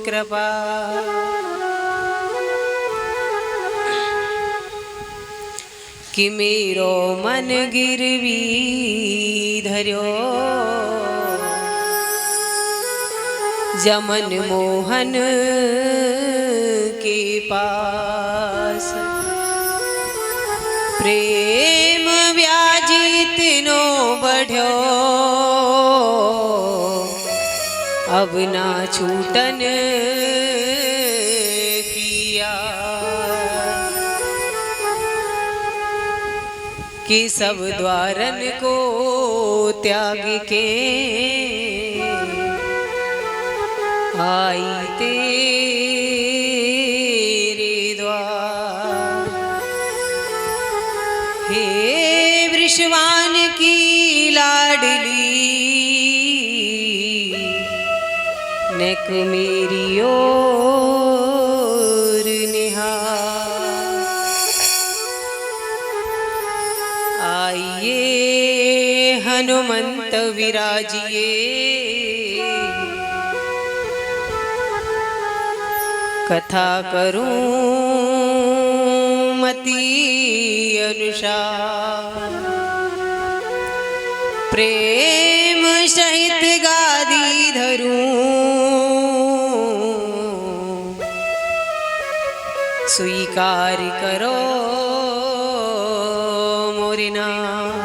कृपा। कि मेरो मन गिरवी धर्यो जमन मोहन के पास। प्रेम व्याजित नो बढ़्यो अब ना छूटन पिया। कि सब द्वारन को त्याग के आई तेरे द्वार। हे वृषवान की लाडली नेक मेरी ओर निहार। आइए हनुमंत विराजिए कथा करूं मति अनुसार। प्रेम सहित गादी धरूं स्वीकार करो मोरे नाम।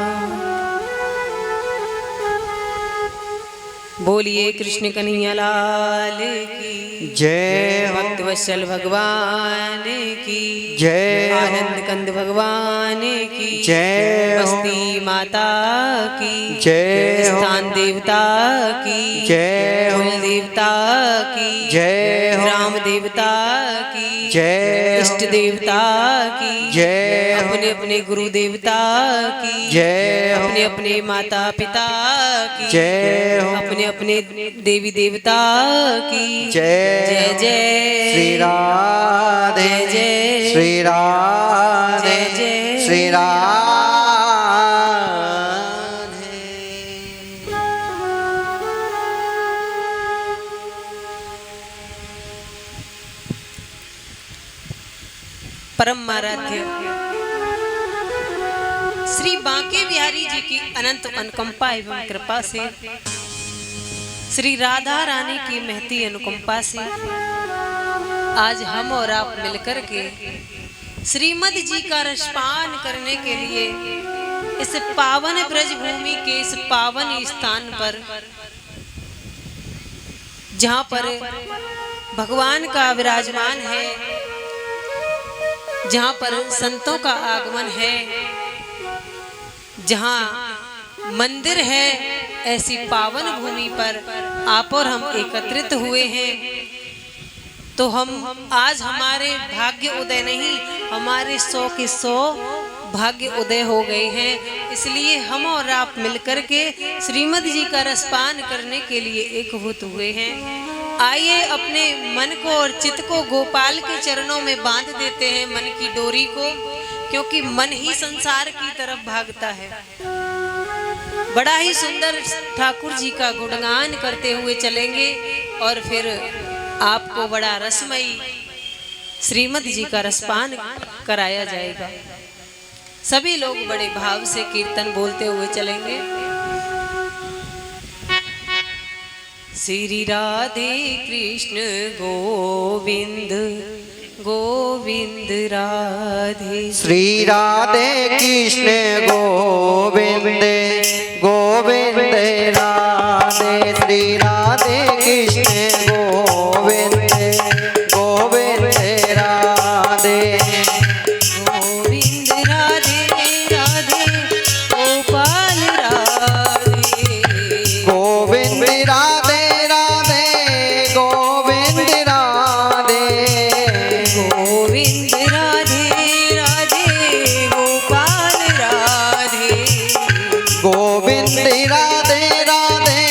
बोलिए कृष्ण कन्हैया लाल की जय। भक्त वत्सल भगवान की जय। आनंद कंद भगवान की जय। बस्ती माता की जय। स्थान देवता की जय। कुल देवता की जय। ग्राम देवता की जय। इष्ट देवता की जय। अपने अपने गुरु देवता की जय। अपने अपने माता पिता की जय। अपने अपने देवी देवता की जय। जय जय श्री राधे जय जय श्री राधे जय जय श्री राधे। परम आराध्य श्री बांके बिहारी जी की अनंत अनुकंपा एवं कृपा से, श्री राधा रानी की महती अनुकंपा से आज हम और आप मिलकर के श्रीमद जी का रसपान करने के लिए इस पावन ब्रज भूमि के इस पावन स्थान पर, जहाँ पर भगवान का विराजमान है, जहाँ पर संतों का आगमन है, जहाँ मंदिर है, ऐसी पावन भूमि पर आप और हम एकत्रित हुए हैं। तो हम आज हमारे भाग्य उदय नहीं, हमारे 100 के 100 भाग्य उदय हो गए हैं। इसलिए हम और आप मिलकर के श्रीमद जी का रसपान करने के लिए एकभूत हुए हैं। आइए अपने मन को और चित्त को गोपाल के चरणों में बांध देते हैं, मन की डोरी को, क्योंकि मन ही संसार की तरफ भागता है। बड़ा ही सुंदर ठाकुर जी का गुणगान करते हुए चलेंगे और फिर आपको बड़ा रसमयी श्रीमद जी का रसपान कराया जाएगा। सभी लोग बड़े भाव से कीर्तन बोलते हुए चलेंगे। श्री राधे कृष्ण गोविंद गोविंद राधे। श्री राधे कृष्ण गोविंद गोविंद राधे। श्री राधे कृष्ण गोविंद गोविंद राधे। गोविंद राधे राधे गोपाल राधे। गोविंद राधे राधे गोविंद राधे। गोविंद राधे राधे गोपाल राधे। गोविंद राधे राधे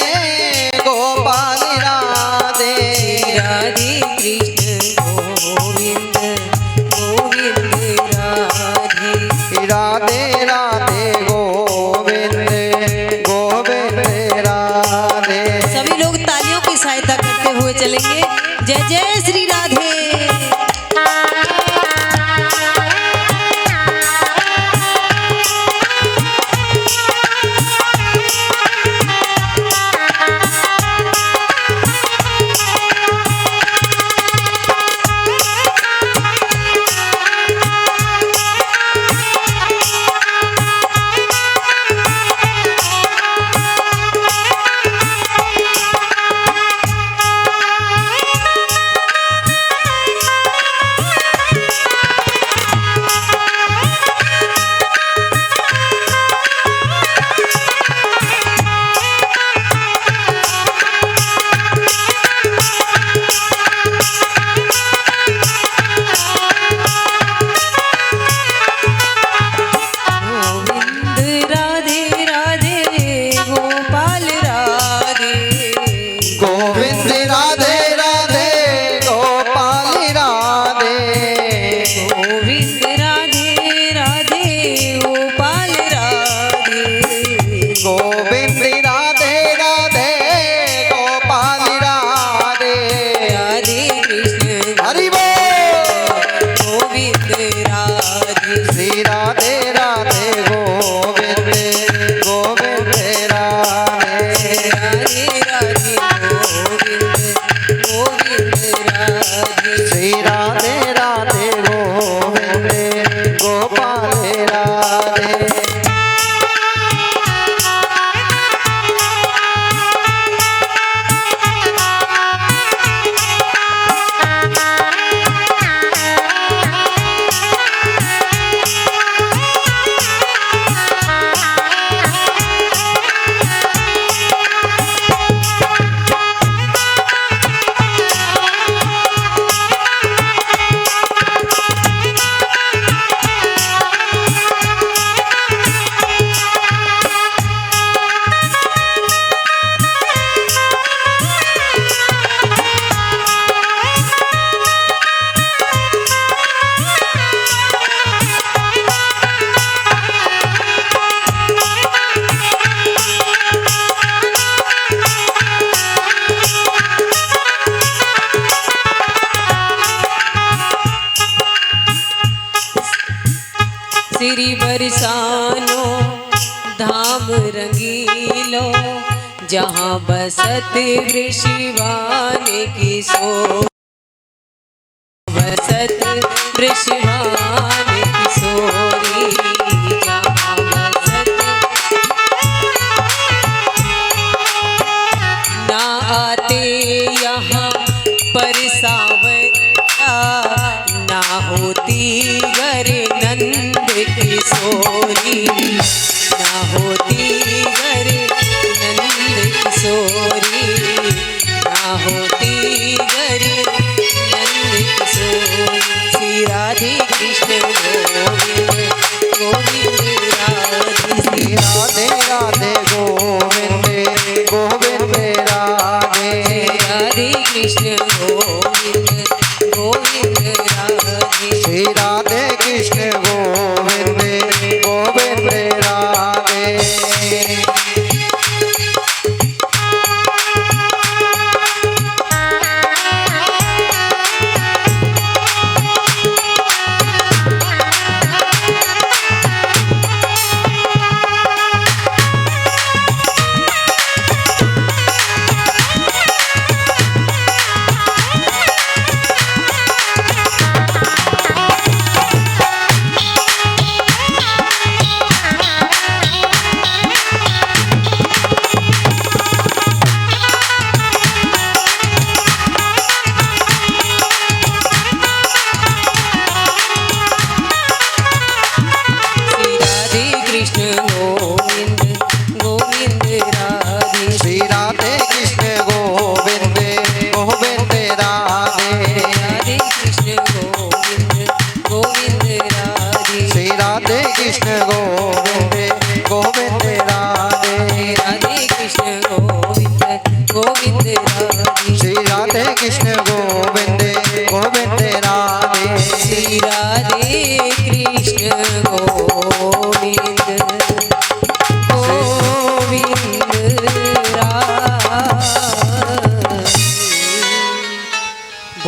गोपाल राधे। राधे कृष्ण गोविंद गोविंद राधे। राधे राधे गोविंद गोविंद राधे। सभी लोग तालियों की सहायता करते हुए चलेंगे। जय जय श्री राधे। श्री बरसानो धाम रंगीलो, जहाँ बसत वृषिवान की सो, बसत वृषिवान की सोरी, जहाँ बसत ना आते यहाँ पर सावरिया, ना होती घर नंद किशोरी, ना होती घर नंद किशोरी, ना होती घर नंद किशोरी। श्री राधे कृष्ण गोविंद गोविंद राधे, श्री राधे राधे गोविंद गोविंद राधे, राधे कृष्ण गोविंद गोविंद राधे, श्री राधे कृष्ण गोविंद गोविंद राधे।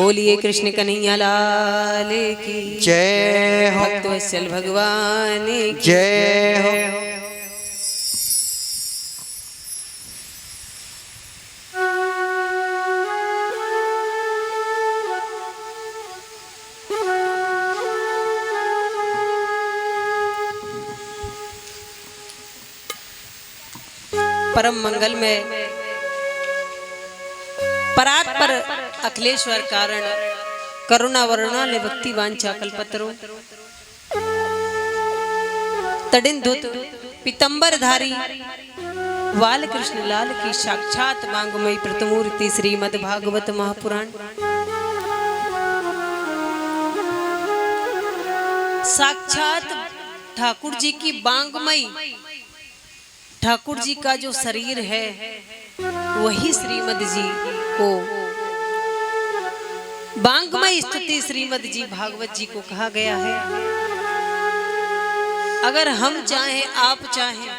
बोलिए कृष्ण कन्हैया लाल की जय हो भक्तवत्सल भगवान की जय हो। परम मंगल में परात्पर अखिलेश्वर कारण करुणा वरुणाले भक्ति वांछा कल्पतरो तडिंधुत पीतंबरधारी बाल कृष्ण लाल की साक्षात मांगमयी प्रतिमूर्ति श्रीमद् भागवत महापुराण साक्षात ठाकुर जी की बांगमयी ठाकुर जी का जो शरीर है वही श्रीमद जी को बांगमय स्तुति श्रीमद जी भागवत जी को कहा गया है। अगर हम चाहें, आप चाहें,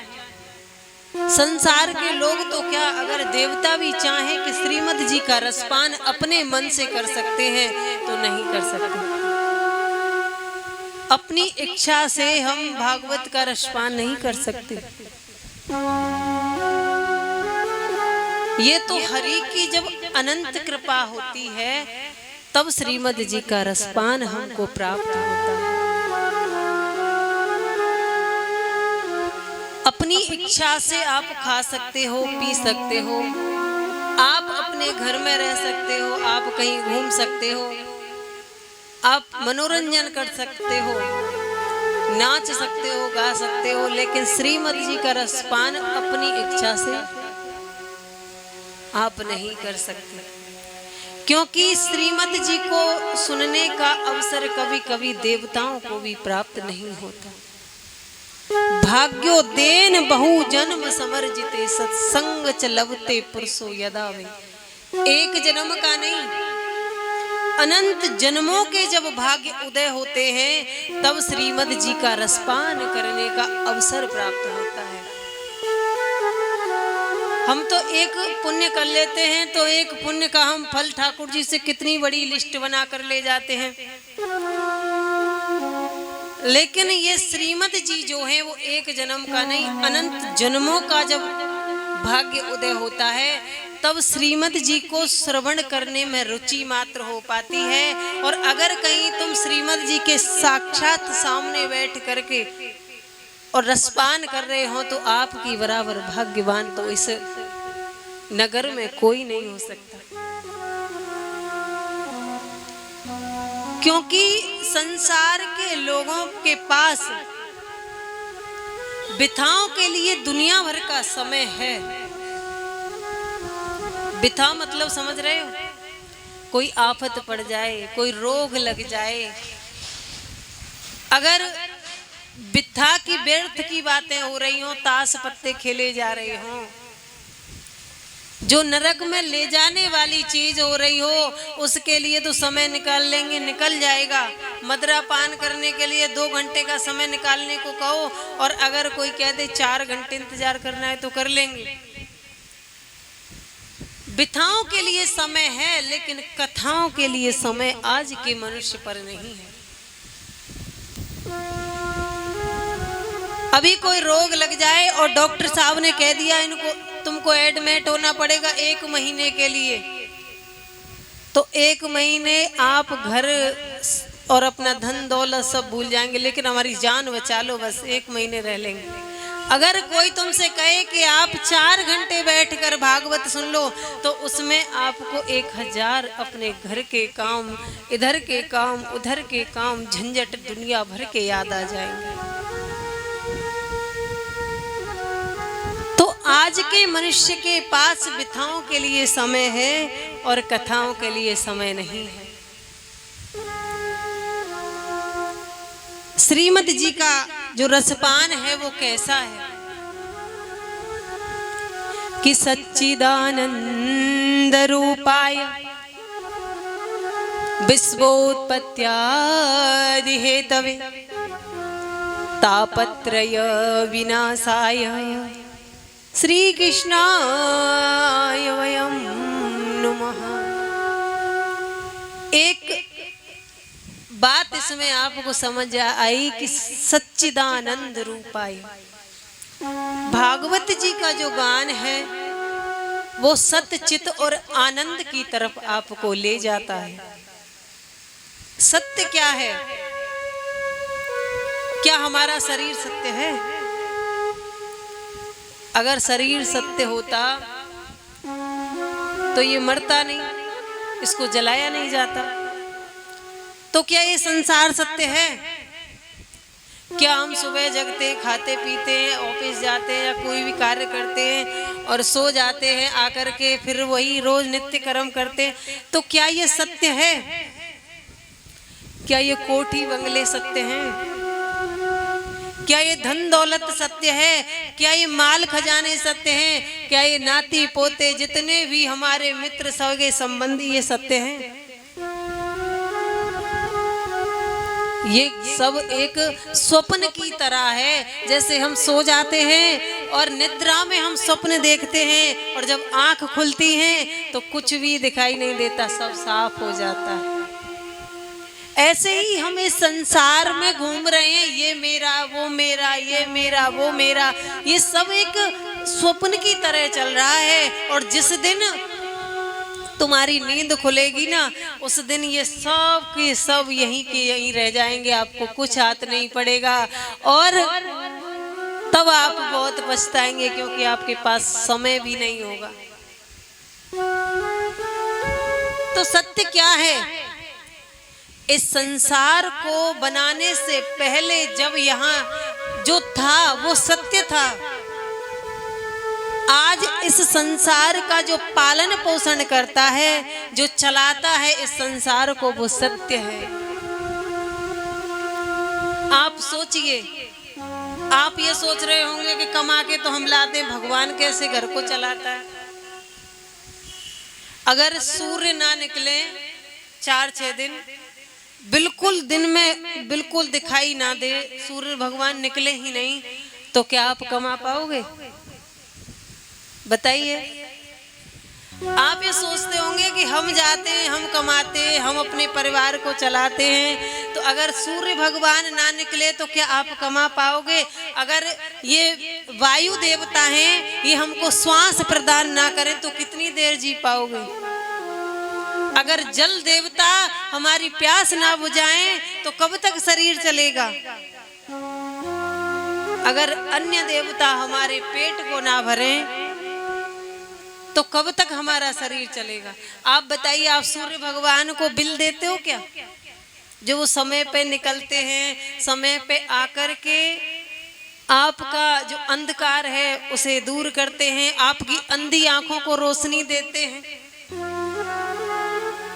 संसार के लोग तो क्या, अगर देवता भी चाहें कि श्रीमद जी का रसपान अपने मन से कर सकते हैं तो नहीं कर सकते। अपनी इच्छा से हम भागवत का रसपान नहीं कर सकते। ये तो हरि की जब अनंत कृपा होती है तब श्रीमद जी का रसपान हमको प्राप्त होता है। अपनी इच्छा से आप खा सकते हो, पी सकते हो, आप अपने घर में रह सकते हो, आप कहीं घूम सकते हो, आप मनोरंजन कर सकते हो, नाच सकते हो, गा सकते हो, लेकिन श्रीमद जी का रसपान अपनी इच्छा से आप नहीं कर सकते, क्योंकि श्रीमद जी को सुनने का अवसर कभी कभी देवताओं को भी प्राप्त नहीं होता। भाग्यो देन बहु जन्म समर्जिते सत्संग च लवते पुरुषो यदा वे। एक जन्म का नहीं, अनंत जन्मों के जब भाग्य उदय होते हैं तब श्रीमद जी का रसपान करने का अवसर प्राप्त होता है। हम तो एक पुण्य कर लेते हैं तो एक पुण्य का हम फल ठाकुर जी से कितनी बड़ी लिस्ट बना कर ले जाते हैं, लेकिन ये श्रीमद जी जो है वो एक जन्म का नहीं, अनंत जन्मों का जब भाग्य उदय होता है तब श्रीमद जी को श्रवण करने में रुचि मात्र हो पाती है। और अगर कहीं तुम श्रीमद जी के साक्षात सामने बैठ करके और रसपान कर रहे हो तो आपकी बराबर भाग्यवान तो इस नगर में कोई नहीं हो सकता, क्योंकि संसार के लोगों के पास बिथाओं के लिए दुनिया भर का समय है। बिथा मतलब समझ रहे हो, कोई आफत पड़ जाए, कोई रोग लग जाए, अगर बिथा की व्यर्थ की बातें हो रही हो, ताश पत्ते खेले जा रहे हो, जो नरक में ले जाने वाली चीज हो रही हो उसके लिए तो समय निकाल लेंगे, निकल जाएगा। मदरा पान करने के लिए 2 घंटे का समय निकालने को कहो और अगर कोई कह दे 4 घंटे इंतजार करना है तो कर लेंगे। बिथाओं के लिए समय है, लेकिन कथाओं के लिए समय आज के मनुष्य पर नहीं है। अभी कोई रोग लग जाए और डॉक्टर साहब ने कह दिया इनको तुमको एडमिट होना पड़ेगा 1 महीने के लिए, तो 1 महीने आप घर और अपना धन दौलत सब भूल जाएंगे, लेकिन हमारी जान बचा लो, बस 1 महीने रह लेंगे। अगर कोई तुमसे कहे कि आप 4 घंटे बैठकर भागवत सुन लो तो उसमें आपको 1000 अपने घर के काम, इधर के काम, उधर के काम, झंझट दुनिया भर के याद आ जाएंगे। तो आज के मनुष्य के पास बिथाओं के लिए समय है और कथाओं के लिए समय नहीं है। श्रीमद जी का जो रसपान है वो कैसा है कि सच्चिदानंद रूपाय विश्वोत्पत्त्यादि हेतवे तापत्रय विनाशाय श्री कृष्णाय वयं नमः। एक बात इसमें आपको समझ आई कि सच्चिदानंद रूपाई भागवत जी का जो गान है वो सत्य चित और आनंद की तरफ आपको ले जाता है। सत्य क्या है? क्या हमारा शरीर सत्य है? अगर शरीर सत्य होता तो ये मरता नहीं, इसको जलाया नहीं जाता। तो क्या ये संसार सत्य है? क्या हम सुबह जगते, खाते पीते हैं, ऑफिस जाते हैं या कोई भी कार्य करते हैं और सो जाते हैं, आकर के फिर वही रोज नित्य कर्म करते हैं, तो क्या ये सत्य है? क्या ये कोठी बंगले सत्य हैं? क्या ये धन दौलत सत्य है? क्या ये माल खजाने सत्य हैं? क्या ये नाती पोते जितने भी हमारे मित्र सगे संबंधी ये सत्य हैं? ये सब एक स्वप्न की तरह है। जैसे हम सो जाते हैं और निद्रा में हम स्वप्न देखते हैं और जब आंख खुलती है तो कुछ भी दिखाई नहीं देता, सब साफ हो जाता है। ऐसे ही हम इस संसार में घूम रहे हैं, ये मेरा, वो मेरा, ये मेरा, वो मेरा, ये सब एक स्वप्न की तरह चल रहा है। और जिस दिन तुम्हारी नींद खुलेगी ना, उस दिन ये सब के सब यहीं के यहीं रह जाएंगे, आपको कुछ हाथ नहीं पड़ेगा और तब आप बहुत पछताएंगे क्योंकि आपके पास समय भी नहीं होगा। तो सत्य क्या है? इस संसार को बनाने से पहले जब यहाँ जो था वो सत्य था। आज इस संसार का जो पालन पोषण करता है, जो चलाता है इस संसार को, वो सत्य है। आप सोचिए, आप ये सोच रहे होंगे कि कमा के तो हम लाते हैं, भगवान कैसे घर को चलाता है? अगर सूर्य ना निकले 4-6 दिन, बिल्कुल दिन में बिल्कुल दिखाई ना दे, सूर्य भगवान निकले ही नहीं, तो क्या आप कमा पाओगे? बताइए। आप ये सोचते होंगे कि हम जाते हैं, हम कमाते हैं, हम अपने परिवार को चलाते हैं, तो अगर सूर्य भगवान ना निकले तो क्या आप कमा पाओगे? अगर ये वायु देवता हैं, ये हमको श्वास प्रदान ना करें तो कितनी देर जी पाओगे? अगर जल देवता हमारी प्यास ना बुझाएं तो कब तक शरीर चलेगा? अगर अन्य देवता हमारे पेट को ना भरें तो कब तक हमारा शरीर चलेगा? आप बताइए, आप सूर्य भगवान को बिल देते हो क्या? जो वो समय पे निकलते हैं, समय पे आकर के आपका जो अंधकार है उसे दूर करते हैं, आपकी अंधी आंखों को रोशनी देते हैं।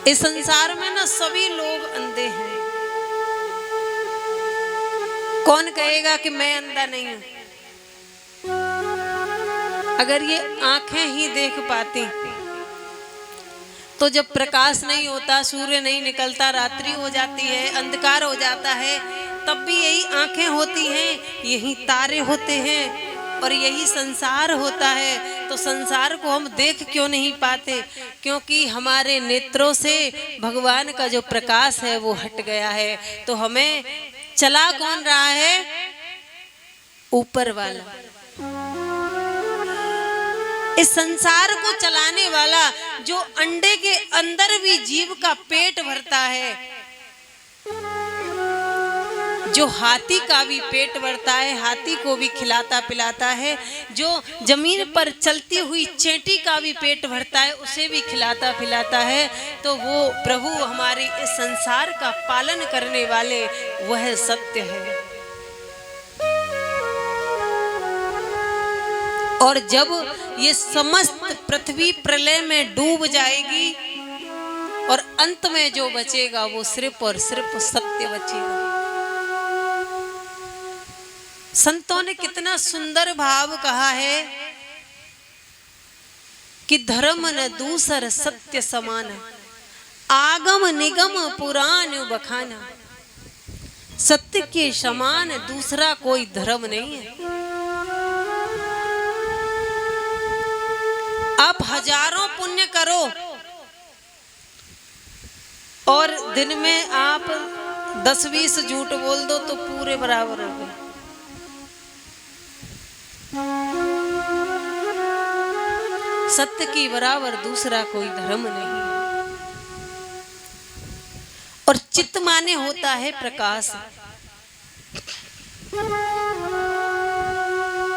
इस संसार में ना सभी लोग अंधे हैं। कौन कहेगा कि मैं अंधा नहीं हूं? अगर ये आंखें ही देख पाती तो जब प्रकाश नहीं होता, सूर्य नहीं निकलता, रात्रि हो जाती है, अंधकार हो जाता है, तब भी यही आंखें होती हैं, यही तारे होते हैं और यही संसार होता है। तो संसार को हम देख क्यों नहीं पाते? क्योंकि हमारे नेत्रों से भगवान का जो प्रकाश है वो हट गया है। तो हमें चला कौन रहा है? ऊपर वाला। इस संसार को चलाने वाला, जो अंडे के अंदर भी जीव का पेट भरता है, जो हाथी का भी पेट भरता है, हाथी को भी खिलाता पिलाता है, जो जमीन पर चलती हुई चेंटी का भी पेट भरता है, उसे भी खिलाता पिलाता है, तो वो प्रभु हमारे इस संसार का पालन करने वाले, वह सत्य है। और जब ये समस्त पृथ्वी प्रलय में डूब जाएगी और अंत में जो बचेगा वो सिर्फ और सिर्फ सत्य बचेगा। संतों ने कितना सुंदर भाव कहा है कि धर्म न दूसर सत्य समान, आगम निगम पुराण बखाना। सत्य के समान दूसरा कोई धर्म नहीं है। आप हजारों पुण्य करो, और दिन में आप 10-20 झूठ बोल दो तो पूरे बराबर हो गए। सत्य की बराबर दूसरा कोई धर्म नहीं। और चित्त माने होता है प्रकाश।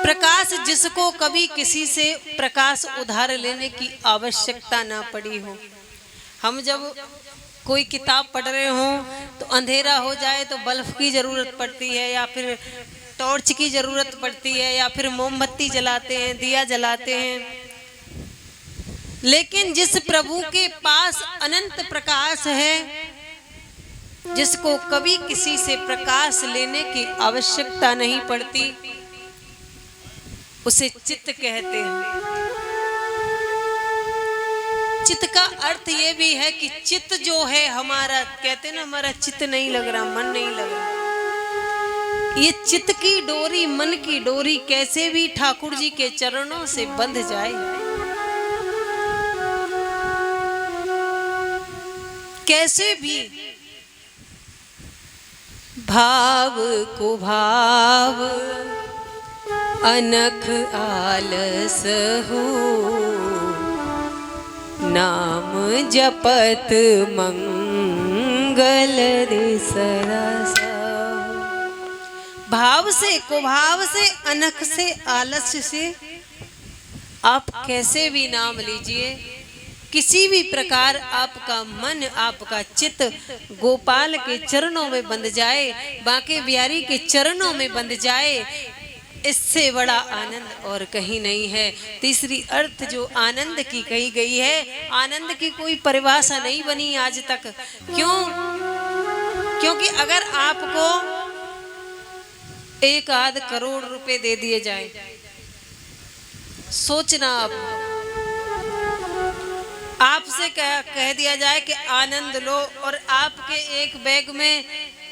प्रकाश जिसको कभी किसी से प्रकाश उधार लेने की आवश्यकता ना पड़ी हो। हम जब कोई किताब पढ़ रहे हों तो अंधेरा हो जाए तो बल्ब की जरूरत पड़ती है, या फिर टॉर्च की जरूरत पड़ती है, या फिर मोमबत्ती जलाते हैं, दिया जलाते हैं। लेकिन जिस प्रभु के पास अनंत प्रकाश है, जिसको कभी किसी से प्रकाश लेने की आवश्यकता नहीं पड़ती, उसे चित्त कहते हैं। चित्त का अर्थ ये भी है कि चित्त जो है हमारा, कहते ना हमारा चित्त नहीं लग रहा, मन नहीं लग रहा। ये चित्त की डोरी, मन की डोरी कैसे भी ठाकुर जी के चरणों से बंध जाए, कैसे भी भाव को भाव अनख आलस हो, नाम जपत मंगल सरस। भाव से, कुभाव से, अनख से, आलस्य से आप कैसे भी नाम लीजिए, किसी भी प्रकार आपका मन, आपका चित्त गोपाल के चरणों में बंध जाए, बांके बिहारी के चरणों में बंध जाए, इससे बड़ा आनंद और कहीं नहीं है। तीसरी अर्थ जो आनंद की कही गई है, आनंद की कोई परिभाषा नहीं बनी आज तक। क्यों? क्योंकि अगर आपको 1-8 करोड़ रुपए दे दिए जाए, सोचना आपसे कह दिया जाए कि आनंद लो, और आपके एक बैग में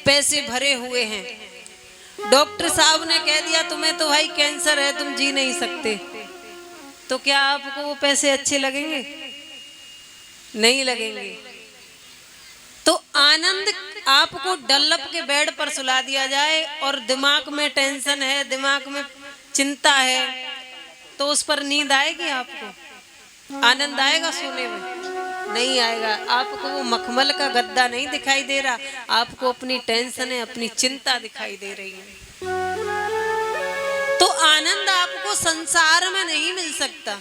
पैसे भरे हुए हैं, डॉक्टर साहब ने कह दिया तुम्हें तो भाई कैंसर है, तुम जी नहीं सकते, तो क्या आपको वो पैसे अच्छे लगेंगे? नहीं लगेंगे। तो आनंद आपको डल्लप के बेड पर सुला दिया जाए और दिमाग में टेंशन है, दिमाग में चिंता है, तो उस पर नींद आएगी? आपको आनंद आएगा सोने में? नहीं आएगा। आपको वो मखमल का गद्दा नहीं दिखाई दे रहा, आपको अपनी टेंशन है, अपनी चिंता दिखाई दे रही है। तो आनंद आपको संसार में नहीं मिल सकता।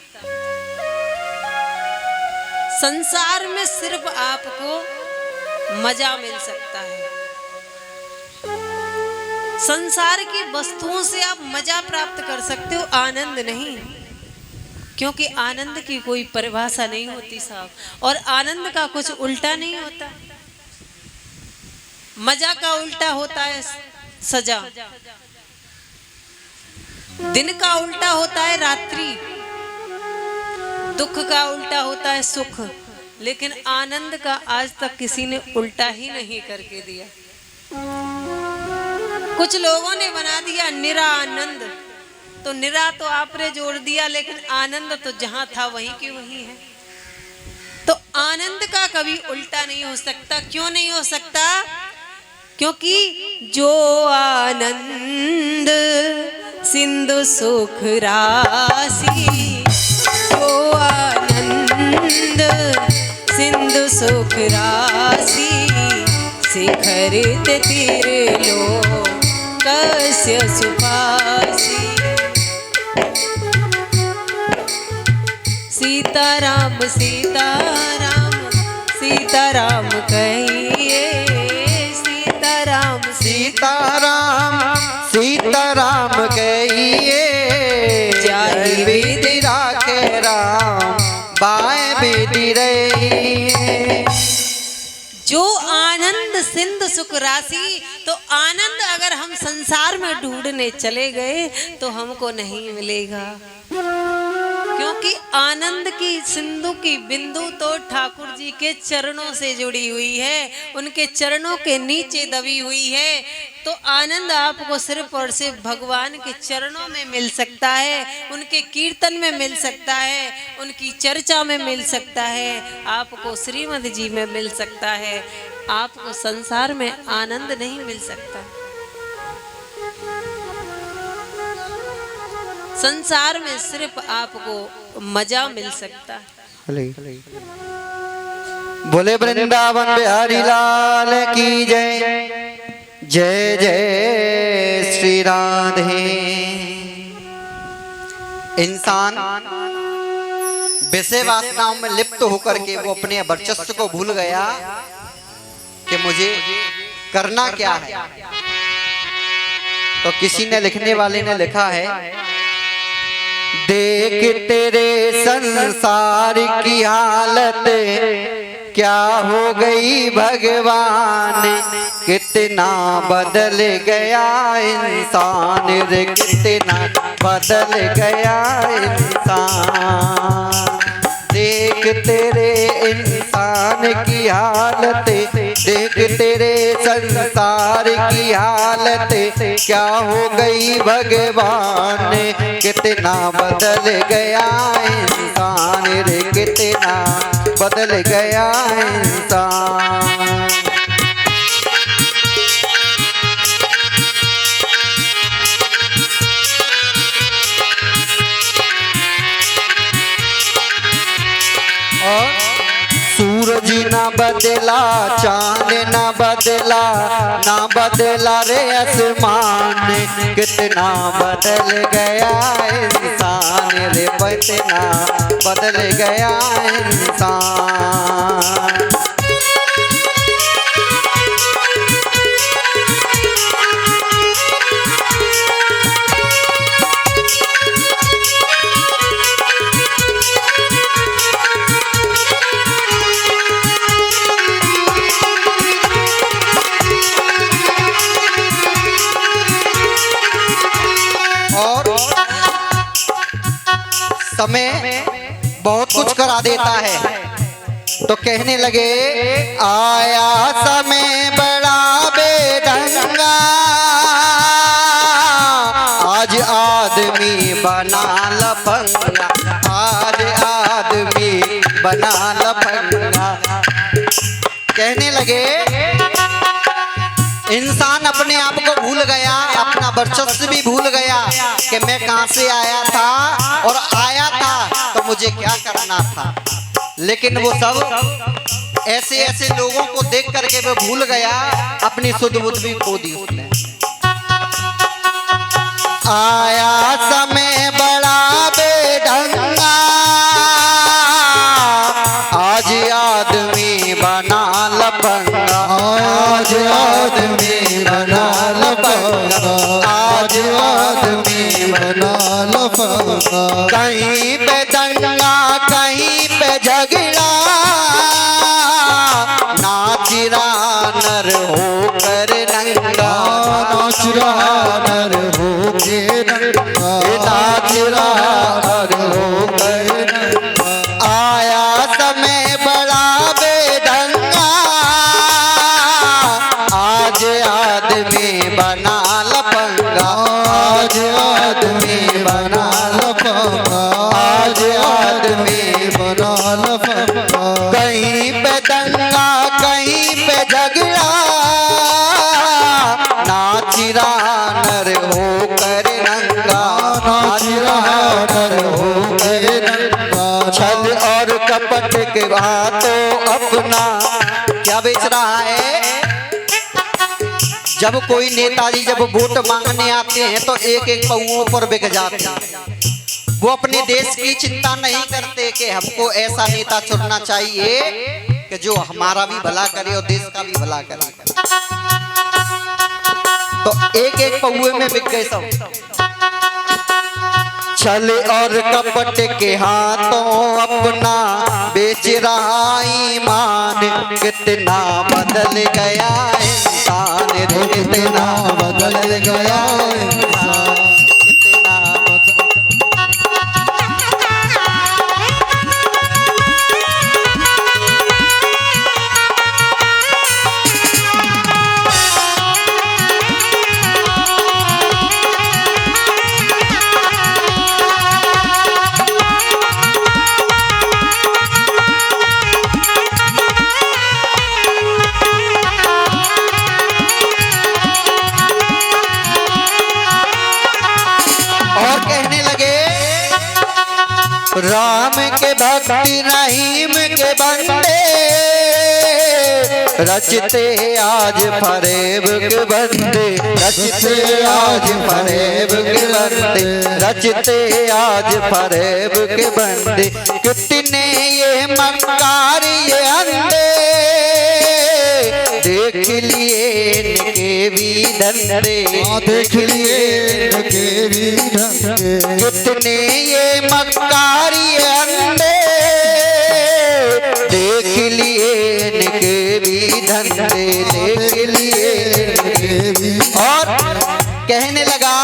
संसार में सिर्फ आपको मजा मिल सकता है। संसार की वस्तुओं से आप मजा प्राप्त कर सकते हो, आनंद नहीं। क्योंकि आनंद की कोई परिभाषा नहीं होती साहब, और आनंद का कुछ उल्टा नहीं होता। मजा का उल्टा होता है सजा, दिन का उल्टा होता है रात्रि, दुख का उल्टा होता है सुख, लेकिन आनंद का आज तक किसी ने उल्टा ही नहीं करके दिया। कुछ लोगों ने बना दिया निरा आनंद, तो निरा तो आपने जोड़ दिया, लेकिन आनंद तो जहां था वहीं की वहीं है। तो आनंद का कभी उल्टा नहीं हो सकता। क्यों नहीं हो सकता? क्योंकि जो आनंद सिंधु सुख राशि, जो आनंद सिंधु सुख राशि, शिखर तीर लो कस्य सुपासी। सीताराम सीताराम सीताराम कहिए, सीताराम सीताराम सीताराम कहिए, जाहि विधि राखे राम बाएं विधि रहिए। जो आनंद सिंधु सुख राशि, तो आनंद अगर हम संसार में ढूंढने चले गए तो हमको नहीं मिलेगा। क्योंकि आनंद की सिंधु की बिंदु तो ठाकुर जी के चरणों से जुड़ी हुई है, उनके चरणों के नीचे दबी हुई है। तो आनंद आपको सिर्फ और सिर्फ भगवान के चरणों में मिल सकता है, उनके कीर्तन में मिल सकता है, उनकी चर्चा में मिल सकता है, आपको श्रीमद् जी में मिल सकता है। आपको संसार में आनंद नहीं मिल सकता। संसार में सिर्फ आपको मजा मिल सकता है। बोले वृंदावन बिहारी लाल की जय। जय जय श्री राधे। इंसान विषय वासनाओं में लिप्त होकर के वो अपने वर्चस्व को भूल गया कि मुझे करना क्या है। तो किसी ने, लिखने वाले ने लिखा है, देख तेरे संसार की हालत क्या हो गई भगवान, कितना बदल गया इंसान रे, कितना बदल गया इंसान। देख तेरे इंसान की हालत, देख तेरे संसार की हालत क्या हो गई भगवान, कितना बदल गया इंसान रे, कितना बदल गया इंसान। सूरज ना बदला, चांद ना बदला, ना बदला रे आसमान, कितना बदल गया इंसान रे, कितना बदल गया इंसान। समय बहुत कुछ करा देता है। तो कहने लगे, आया समय बड़ा बेढंगा, आज आदमी बना लफंगा, आज आदमी बना लफंगा। कहने लगे, इंसान अपने आप को भूल गया, अपना वर्चस्व भी भूल गया कि मैं कहां से आया था और आया था तो मुझे क्या करना था। लेकिन वो सब ऐसे ऐसे लोगों को देख करके वो भूल गया, अपनी सुध बुध भी खो दी उसने। आया समय बड़ा बेढंगा, आज आदमी बना लफंगा, आज आदमी बना लफंगा, आज आदमी बना लफंगा। कहीं पे दंगा, कहीं पे झगड़ा, नाच रहा नर होकर नंगा, नाच रहा नर होकर नंगा, नाच रहा नर होकर नंगा। आया समय बड़ा बेढंगा, आज आदमी बना लफंगा, आज आदमी बना लफंगा, आज आदमी बना लफंगा। कहीं पे दंगा, कहीं पे झगड़ा, नाच रहा नर होकर नंगा, नाच रहा नर होकर नंगा। छल और कपट के बातों अपना क्या बेच रहा है। जब कोई नेताजी जब वोट मांगने आते हैं तो एक एक पौओं पर बिक जाते हैं। वो अपने देश की चिंता नहीं करते कि हमको ऐसा नेता चुनना चाहिए कि जो हमारा भी भला करे और देश का भी भला करे। तो एक एक पौए में बिक गए सब। छल और कपट के हाथों अपना बेच रहा ईमान, कितना बदल गया इंसान रे, कितना बदल गया इंसान, कितना राम के भक्ति रहीम के बंदे रचते आज फरेब के बंदे, रचते आज फरेब के बंदे, रचते आज फरेब के बंदे। कितने ये मक्कार ये अंधे देख लिए इनके भी धंधे, देख लिए इनके भी धंधे। कितने ये मक्कार ये अंधे देख लिए इनके भी धंधे, देख लिए इनके भी। और कहने लगा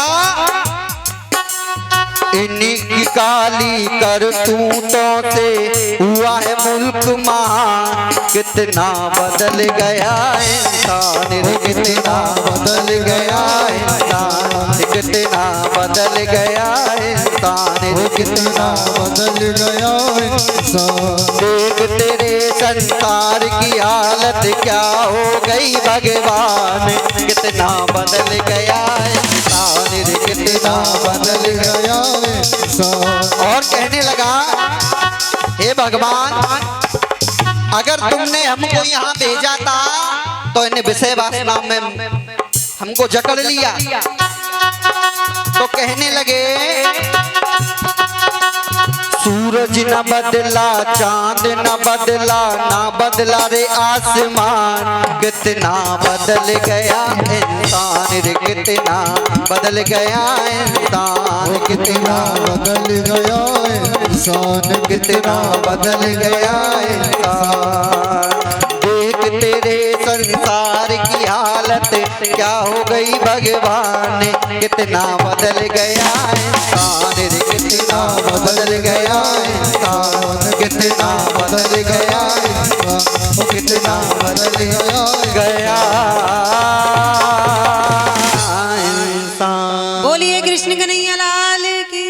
इन्हीं की काली करतूतों से हुआ है मुल्क महान। कितना बदल गया इंसान रे, कितना बदल गया इंसान, कितना बदल गया इंसान रे, कितना बदल गया इंसान। देख तेरे संसार की हालत क्या हो गई भगवान, कितना बदल गया इंसान रे, कितना बदल गया इंसान। और कहने लगा हे भगवान अगर तुमने हमको यहाँ भेजा था तो इन्हें विषय वासना में हमको जकड़ लिया। तो कहने लगे सूरज न बदला, चांद न बदला, ना बदला रे आसमान। कितना बदल गया इंसान रे, कितना बदल गया इंसान, कितना बदल गया इंसान, कितना बदल गया इंसान। देख तेरे संसार की हालत क्या हो गई भगवान, कितना बदल गया इंसान रे, कितना बदल गया इंसान, कितना बदल गया इंसान, कितना बदल गया इंसान। बोलिए कृष्ण कन्हैया लाल की।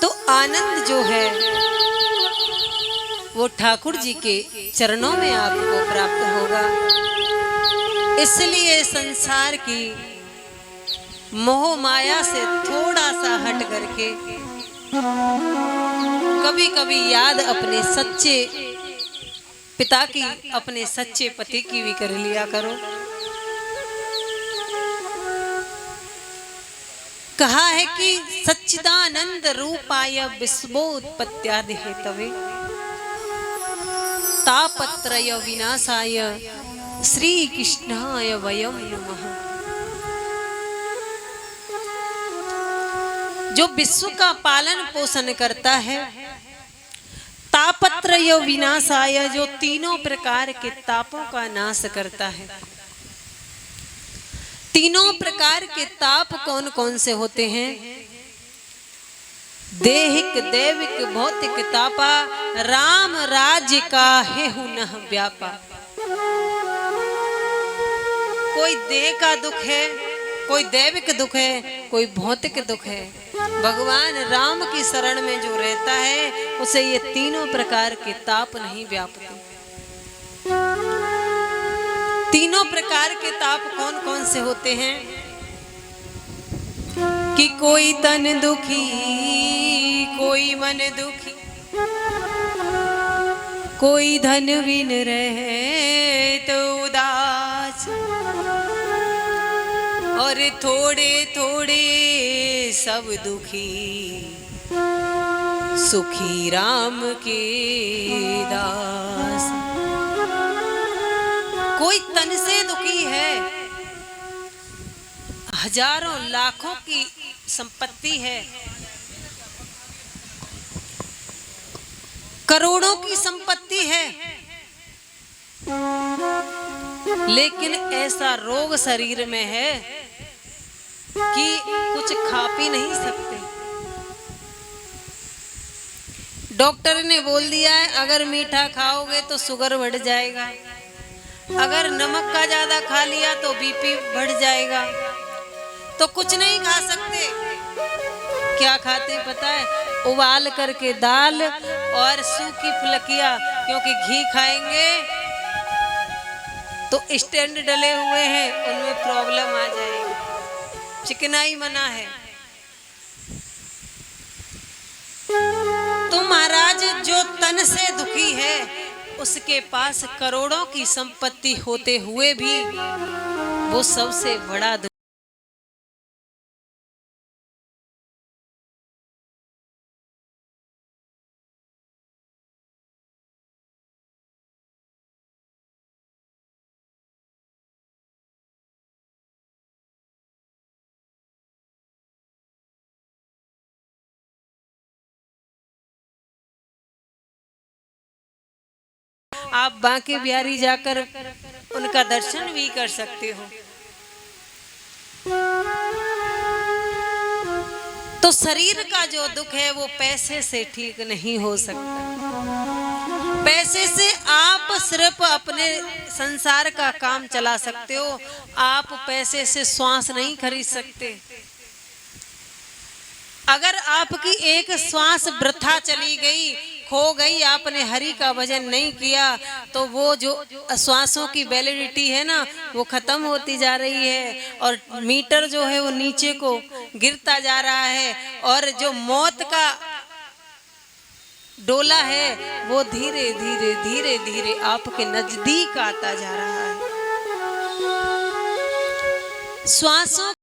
तो आनंद जो है वो ठाकुर जी के चरणों में आपको प्राप्त होगा। इसलिए संसार की मोह माया से थोड़ा सा हट करके कभी कभी याद अपने सच्चे पिता की, अपने सच्चे पति की भी कर लिया करो। कहा है कि सच्चिदानंद रूपाय विश्वोत्पत्त्यादि हेतवे तापत्रय विनाशाय श्री कृष्णाय वयम नमः। जो विश्व का पालन पोषण करता है, तापत्रय विनाशाय जो तीनों प्रकार के तापों का नाश करता है। तीनों प्रकार के ताप कौन कौन से होते हैं? देहिक दैविक भौतिक तापा राम राज्य का है हुनः व्यापा। कोई देह का दुख है, कोई दैविक दुख है, कोई भौतिक दुख है। भगवान राम की शरण में जो रहता है उसे ये तीनों प्रकार के ताप नहीं व्यापते। तीनों प्रकार के ताप कौन कौन से होते हैं? कि कोई तन दुखी, कोई मन दुखी, कोई धन बिन रहे तो उदास, और थोड़े थोड़े सब दुखी, सुखी राम के दास। कोई तन से दुखी है, हजारों लाखों की संपत्ति है, करोड़ों की संपत्ति है, लेकिन ऐसा रोग शरीर में है कि कुछ खा पी नहीं सकते। डॉक्टर ने बोल दिया है अगर मीठा खाओगे तो शुगर बढ़ जाएगा, अगर नमक का ज्यादा खा लिया तो बीपी बढ़ जाएगा, तो कुछ नहीं खा सकते। क्या खाते पता है? उबाल करके दाल और सूखी फुलकिया, क्योंकि घी खाएंगे तो स्टैंड डले हुए हैं, उनमें प्रॉब्लम आ जाएगी। चिकनाई मना है। तो महाराज जो तन से दुखी है उसके पास करोड़ों की संपत्ति होते हुए भी वो सबसे बड़ा दुख। आप बांके बिहारी जाकर उनका दर्शन भी कर सकते हो। तो शरीर का जो दुख है वो पैसे से ठीक नहीं हो सकता। पैसे से आप सिर्फ अपने संसार का काम चला सकते हो, आप पैसे से श्वास नहीं खरीद सकते। अगर आपकी एक श्वास वृथा चली गई, खो गई, आपने हरि का भजन नहीं किया, तो वो जो श्वासों की वैलिडिटी है ना वो खत्म होती जा रही है और मीटर जो है वो नीचे को गिरता जा रहा है और जो मौत का डोला है वो धीरे धीरे धीरे धीरे आपके नजदीक आता जा रहा है। श्वासों